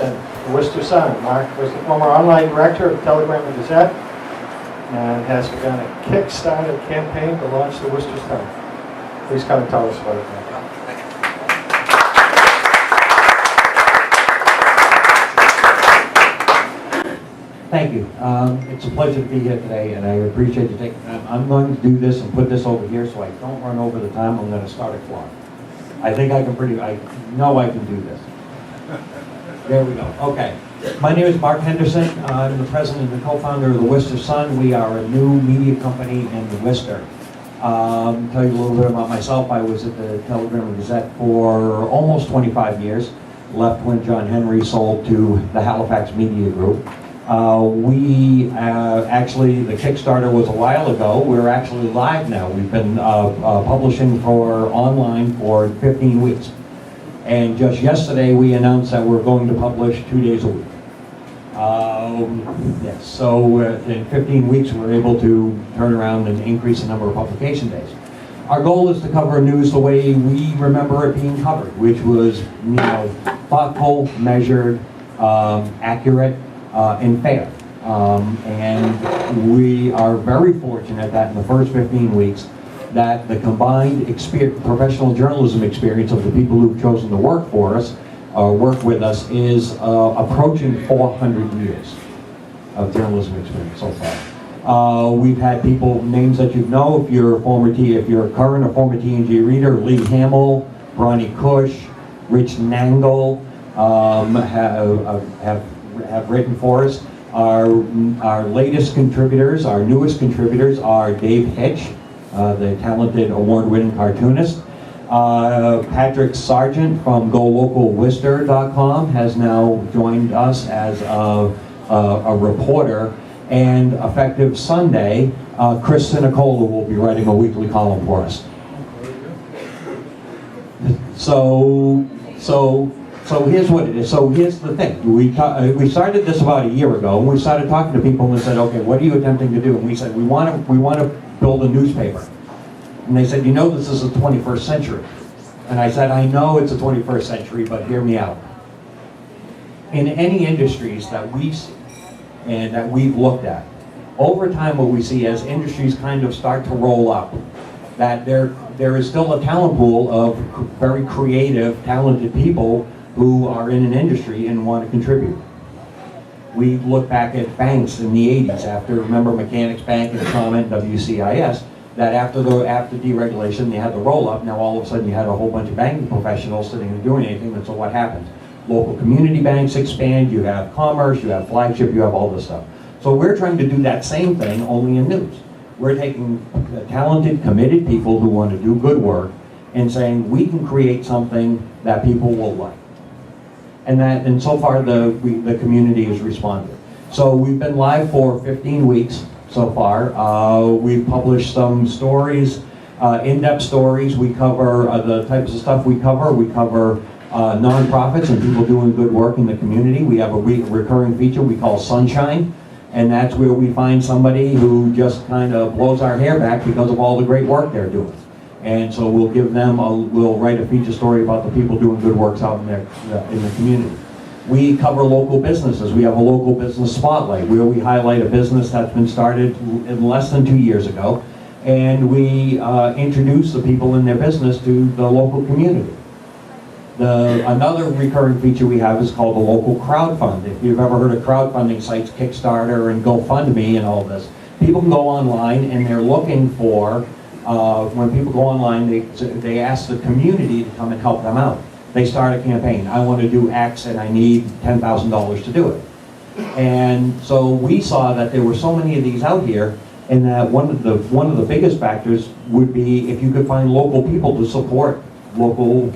Henderson, the Worcester Sun. Mark was the former online director of the Telegram and Gazette and has begun a Kickstarter campaign to launch the Worcester Sun. Please come and tell us about it. Thank you. It's a pleasure to be here today, and I appreciate you taking time. I'm going to do this and put this over here so I don't run over the time. I'm going to start a clock. I think I know I can do this. There we go. Okay. My name is Mark Henderson. I'm the president and co-founder of the Worcester Sun. We are a new media company in Worcester. Tell you a little bit about myself. I was at the Telegram and Gazette for almost 25 years. Left when John Henry sold to the Halifax Media Group. Actually, the Kickstarter was a while ago. We're actually live now. We've been publishing for online for 15 weeks. And just yesterday, we announced that we're going to publish 2 days a week. Yes, so in 15 weeks, we're able to turn around and increase the number of publication days. Our goal is to cover news the way we remember it being covered, which was, thoughtful, measured, accurate, and fair. And we are very fortunate that in the first 15 weeks that the combined professional journalism experience of the people who've chosen to work for us, work with us, is approaching 400 years of journalism experience so far. We've had people, names that you know, if you're current or former TNG reader, Lee Hamill, Ronnie Cush, Rich Nangle, have written for us. Our latest contributors, our newest contributors are Dave Hitch, the talented award-winning cartoonist. Patrick Sargent from GoLocalWorcester.com has now joined us as a reporter. And effective Sunday, Chris Sinicola will be writing a weekly column for us. So here's what it is. So here's the thing. We started this about a year ago, and we started talking to people, and they said, "Okay, what are you attempting to do?" And we said, "We want to build a newspaper." And they said, "This is the 21st century." And I said, "I know it's the 21st century, but hear me out. In any industries that we see and that we've looked at, over time, what we see as industries kind of start to roll up, that there is still a talent pool of very creative, talented people who are in an industry and want to contribute." We look back at banks in the 80s, remember Mechanics Bank and Comment, WCIS, that after deregulation, they had the roll-up. Now all of a sudden you had a whole bunch of banking professionals sitting and doing anything, and so what happens? Local community banks expand, you have Commerce, you have Flagship, you have all this stuff. So we're trying to do that same thing, only in news. We're taking talented, committed people who want to do good work and saying, we can create something that people will like. And so far the community has responded. So we've been live for 15 weeks so far. We've published some stories, in-depth stories. We cover the types of stuff we cover. We cover nonprofits and people doing good work in the community. We have a recurring feature we call Sunshine, and that's where we find somebody who just kind of blows our hair back because of all the great work they're doing. And so we'll give them, we'll write a feature story about the people doing good works out in the community. We cover local businesses. We have a local business spotlight where we highlight a business that's been started in less than 2 years ago, and we introduce the people in their business to the local community. Another recurring feature we have is called the local crowdfund. If you've ever heard of crowdfunding sites, Kickstarter and GoFundMe and all this, people can go online and they're looking for, when people go online, they ask the community to come and help them out. They start a campaign. I want to do X and I need $10,000 to do it. And so we saw that there were so many of these out here, and that one of the biggest factors would be if you could find local people to support local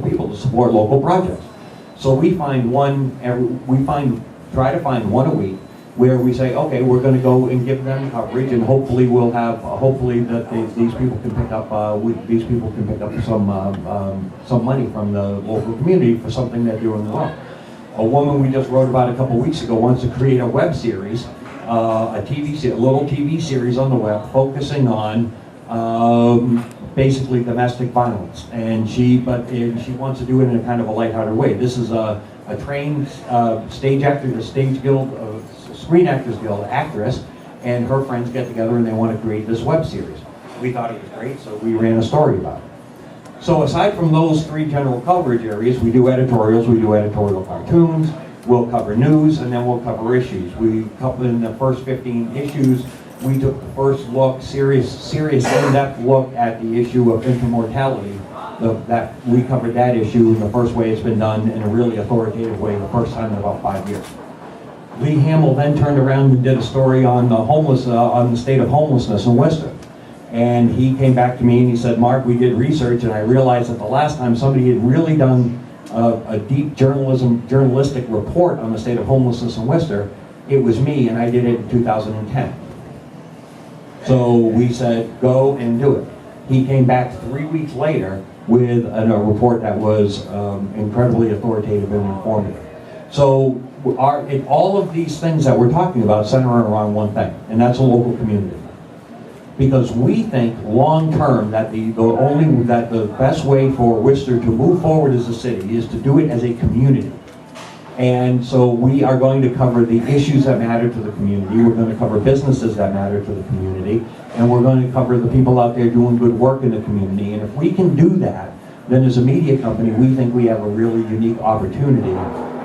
people to support local projects. So we try to find one a week where we say, okay, we're going to go and give them coverage, and hopefully we'll have these people can pick up some money from the local community for something they're doing wrong. A woman we just wrote about a couple weeks ago wants to create a web series, a little TV series on the web focusing on basically domestic violence, and she wants to do it in a kind of a lighthearted way. This is a trained stage actor, the Stage Guild, Screen Actors Guild actress, and her friends get together and they want to create this web series. We thought it was great, so we ran a story about it. So aside from those three general coverage areas, we do editorials, we do editorial cartoons, we'll cover news, and then we'll cover issues. We cover in the first 15 issues, we took the first look, serious in-depth look at the issue of infant mortality. We covered that issue in the first way it's been done in a really authoritative way, the first time in about 5 years. Lee Hamill then turned around and did a story on the state of homelessness in Worcester. And he came back to me and he said, Mark, we did research and I realized that the last time somebody had really done a deep journalistic report on the state of homelessness in Worcester, it was me, and I did it in 2010. So we said, go and do it. He came back 3 weeks later with a report that was incredibly authoritative and informative. So all of these things that we're talking about center around one thing, and that's a local community. Because we think long-term that the best way for Worcester to move forward as a city is to do it as a community. And so we are going to cover the issues that matter to the community, we're going to cover businesses that matter to the community, and we're going to cover the people out there doing good work in the community. And if we can do that, then as a media company, we think we have a really unique opportunity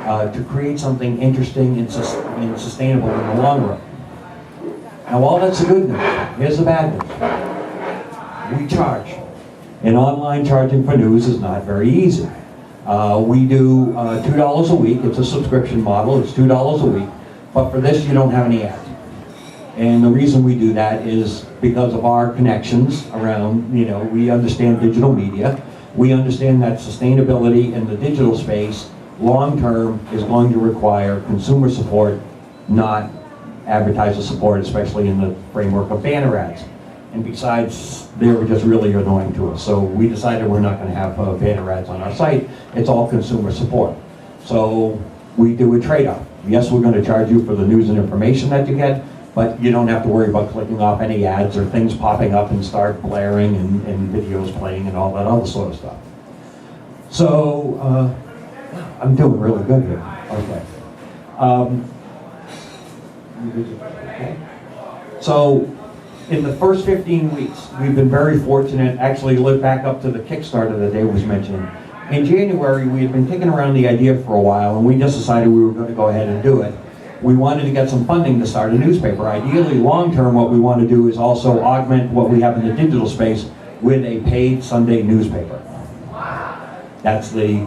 to create something interesting and sustainable in the long run. Now, all that's the good news. Here's the bad news. We charge. And online charging for news is not very easy. We do $2 a week. It's a subscription model. It's $2 a week. But for this, you don't have any ads. And the reason we do that is because of our connections around, we understand digital media. We understand that sustainability in the digital space, long-term, is going to require consumer support, not advertiser support, especially in the framework of banner ads. And besides, they were just really annoying to us. So we decided we're not going to have banner ads on our site. It's all consumer support. So we do a trade-off. Yes, we're going to charge you for the news and information that you get, but you don't have to worry about clicking off any ads or things popping up and start blaring and videos playing and all that other sort of stuff. So I'm doing really good here. Okay. So in the first 15 weeks, we've been very fortunate, actually live back up to the Kickstarter that Dave was mentioning. In January, we had been kicking around the idea for a while, and we just decided we were going to go ahead and do it. We wanted to get some funding to start a newspaper. Ideally, long-term, what we want to do is also augment what we have in the digital space with a paid Sunday newspaper. That's the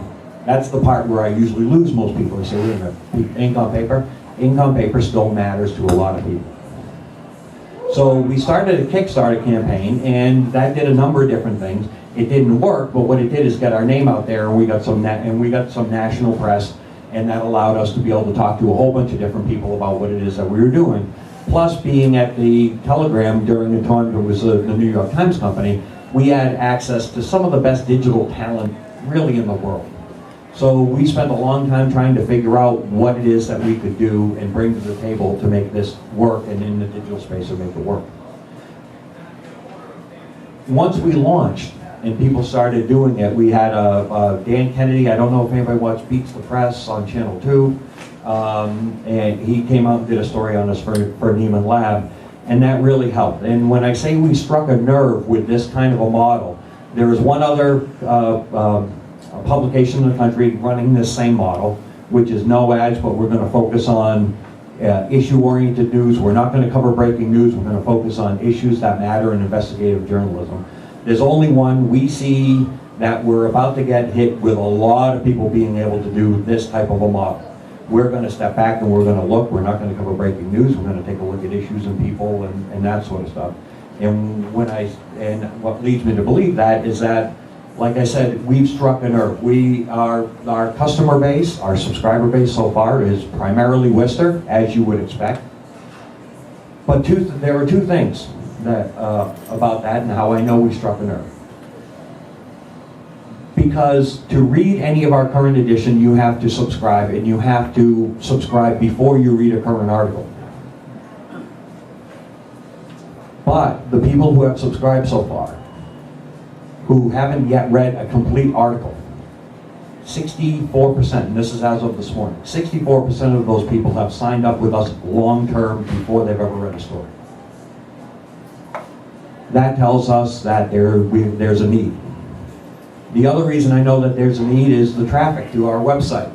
part where I usually lose most people. They say, wait a minute, ink on paper? Ink on paper still matters to a lot of people. So we started a Kickstarter campaign, and that did a number of different things. It didn't work, but what it did is get our name out there, and we got some national press, and that allowed us to be able to talk to a whole bunch of different people about what it is that we were doing. Plus, being at the Telegram during the time it was the New York Times company, we had access to some of the best digital talent really in the world. So we spent a long time trying to figure out what it is that we could do and bring to the table to make this work, and in the digital space to make it work. Once we launched and people started doing it, we had Dan Kennedy, I don't know if anybody watched Beats the Press on Channel 2, and he came out and did a story on us for Neiman Lab, and that really helped. And when I say we struck a nerve with this kind of a model, there was one other publication in the country running this same model, which is no ads, but we're going to focus on issue-oriented news. We're not going to cover breaking news. We're going to focus on issues that matter in investigative journalism. There's only one. We see that we're about to get hit with a lot of people being able to do this type of a model. We're going to step back and we're going to look. We're not going to cover breaking news. We're going to take a look at issues and people and that sort of stuff. And what leads me to believe that is that, like I said, we've struck a nerve. Our customer base, our subscriber base so far is primarily Worcester, as you would expect. But there are two things about that and how I know we struck a nerve. Because to read any of our current edition, you have to subscribe, and you have to subscribe before you read a current article. But the people who have subscribed so far, who haven't yet read a complete article, 64%, and this is as of this morning, 64% of those people have signed up with us long-term before they've ever read a story. That tells us that there's a need. The other reason I know that there's a need is the traffic to our website.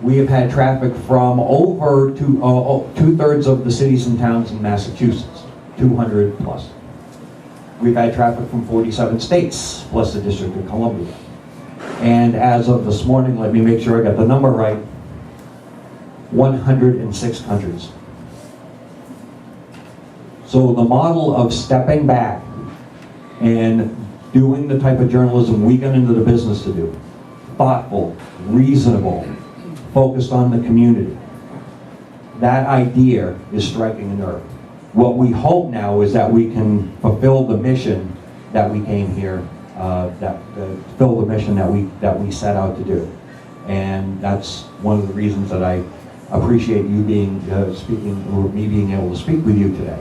We have had traffic from over two-thirds of the cities and towns in Massachusetts, 200 plus. We've had traffic from 47 states, plus the District of Columbia. And as of this morning, let me make sure I got the number right, 106 countries. So the model of stepping back and doing the type of journalism we got into the business to do, thoughtful, reasonable, focused on the community, that idea is striking a nerve. What we hope now is that we can fulfill the mission that we came here, fulfill the mission that we set out to do. And that's one of the reasons that I appreciate you being speaking, or me being able to speak with you today.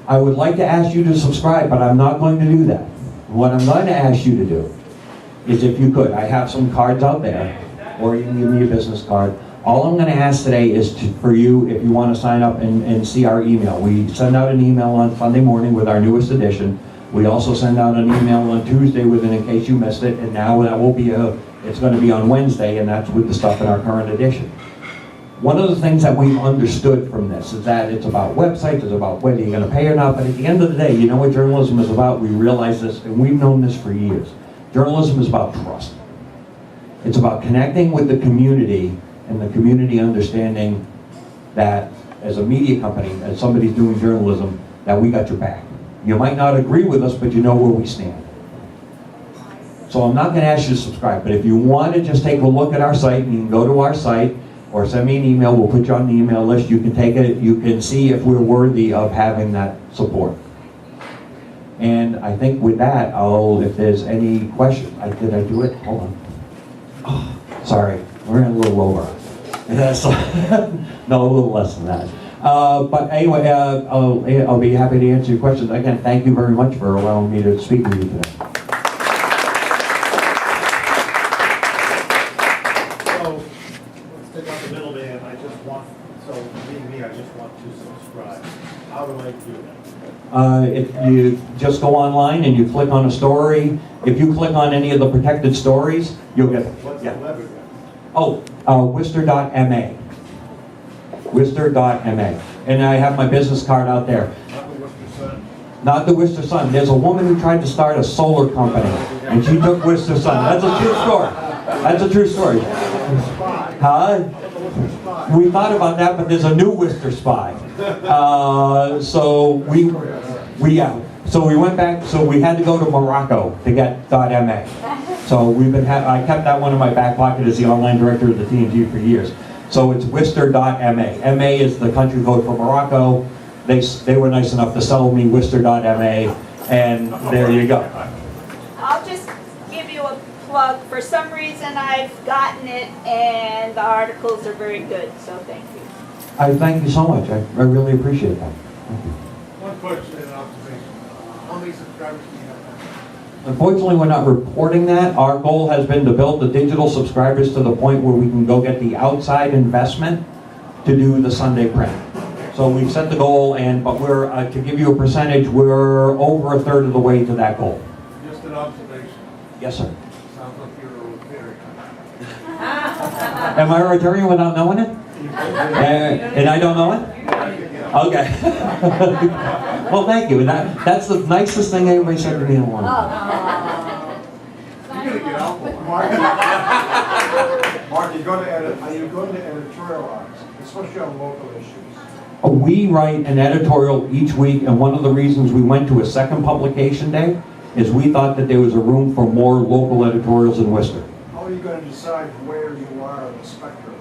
I would like to ask you to subscribe, but I'm not going to do that. What I'm going to ask you to do is, if you could, I have some cards out there, or you can give me a business card. All I'm going to ask today is for you, if you want to sign up and see our email. We send out an email on Sunday morning with our newest edition. We also send out an email on Tuesday with it in case you missed it, and now that will be it's going to be on Wednesday, and that's with the stuff in our current edition. One of the things that we've understood from this is that it's about websites, it's about whether you're going to pay or not, but at the end of the day, you know what journalism is about? We realize this, and we've known this for years. Journalism is about trust. It's about connecting with the community, and the community understanding that as a media company, as somebody doing journalism, that we got your back. You might not agree with us, but you know where we stand. So I'm not going to ask you to subscribe, but if you want to just take a look at our site, and you can go to our site, or send me an email, we'll put you on the email list. You can take it, you can see if we're worthy of having that support. And I think with that, if there's any questions, did I do it? Hold on. Oh, sorry, we're in a little over. No, a little less than that. But anyway, I'll be happy to answer your questions. Again, thank you very much for allowing me to speak with you today. If you just go online and you click on a story, if you click on any of the protected stories, you'll get it. What's the web again? Oh, Worcester.ma. Worcester.ma. And I have my business card out there. Not the Worcester Sun? Not the Worcester Sun. There's a woman who tried to start a solar company, and she took Worcester Sun. That's a true story. That's a true story. Huh? We thought about that, but there's a new Worcester Spy. So we went back. So we had to go to Morocco to get .ma. So I kept that one in my back pocket as the online director of the TNG for years. So it's Worcester.ma. MA is the country code for Morocco. They were nice enough to sell me Worcester.ma, and there you go. I'll just give you a plug. For some reason I've gotten it, and the articles are very good, so thank you. I thank you so much. I really appreciate that. Thank you. One question and observation. How many subscribers do you have now? Unfortunately, we're not reporting that. Our goal has been to build the digital subscribers to the point where we can go get the outside investment to do the Sunday print. So we've set the goal, but we're to give you a percentage, we're over a third of the way to that goal. Just an observation. Yes, sir. Sounds like you're a Rotary. Am I a Rotarian without knowing it? And I don't know it? Okay. Well, thank you. That's the nicest thing anybody said to me in a long time. You're going to get out more. Mark, are you going to editorialize, especially on local issues? We write an editorial each week, and one of the reasons we went to a second publication day is we thought that there was a room for more local editorials in Worcester. How are you going to decide where you are on the spectrum?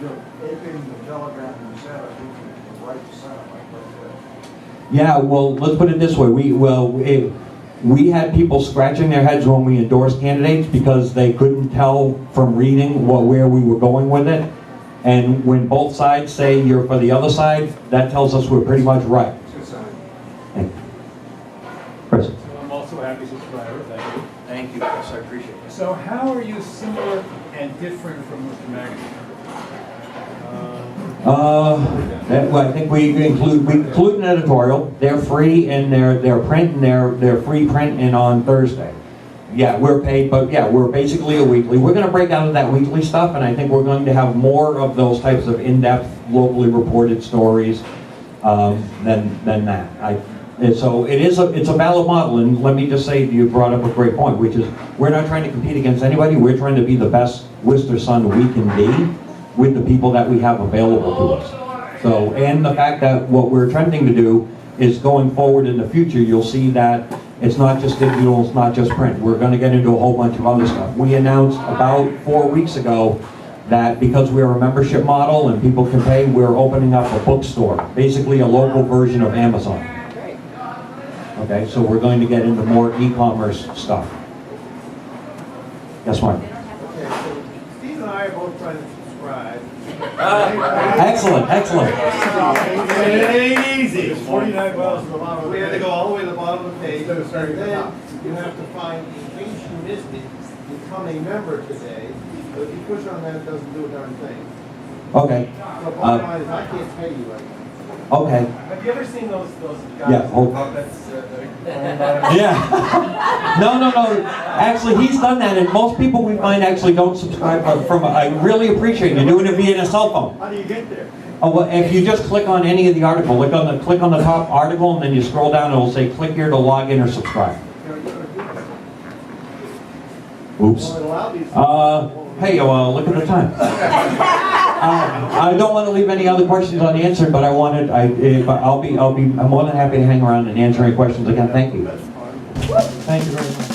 You're aping the Telegram and Gazette, I think the right to center, like right there. Yeah, well, let's put it this way. We had people scratching their heads when we endorsed candidates because they couldn't tell from reading where we were going with it. And when both sides say you're for the other side, that tells us we're pretty much right. Good side. Thank you. Chris. I'm also a happy subscriber, thank you. Thank you, Chris. I appreciate it. So how are you similar different from Worcester Magazine? Well, I think we include an editorial. They're free and they're print and they're free print and on Thursday. Yeah, we're paid, but yeah, we're basically a weekly. We're going to break out of that weekly stuff, and I think we're going to have more of those types of in-depth, locally reported stories than that. So it's a valid model, and let me just say, you brought up a great point, which is we're not trying to compete against anybody. We're trying to be the best Worcester Sun we can be with the people that we have available to us. So, and the fact that what we're attempting to do is going forward in the future, you'll see that it's not just digital, it's not just print. We're going to get into a whole bunch of other stuff. We announced about 4 weeks ago that because we're a membership model and people can pay, we're opening up a bookstore, basically a local version of Amazon. Okay, so we're going to get into more e-commerce stuff. Yes, Mark? Okay, so Steve and I are both trying to subscribe. Excellent, excellent. It ain't easy. It's 49 miles to the bottom of the We had to page. go all the way to the bottom of the page, Instead of starting and at the top. then you have to find, in case you missed it, become a member today. But if you push on that, it doesn't do a darn thing. Okay, So bottom line is, I can't pay you right now. okay. Have you ever seen those guys? Yeah, hold- Puppets, Yeah. No. Actually, he's done that, and most people we find actually don't subscribe from. I really appreciate you doing it via a cell phone. How do you get there? Oh, well, if you just click on any of the article, click on the top article, and then you scroll down, and it'll say click here to log in or subscribe. Oops. Well, it allowed these. Hey, look at the time. I don't want to leave any other questions unanswered, but I'm more than happy to hang around and answer any questions again. Thank you. Thank you very much.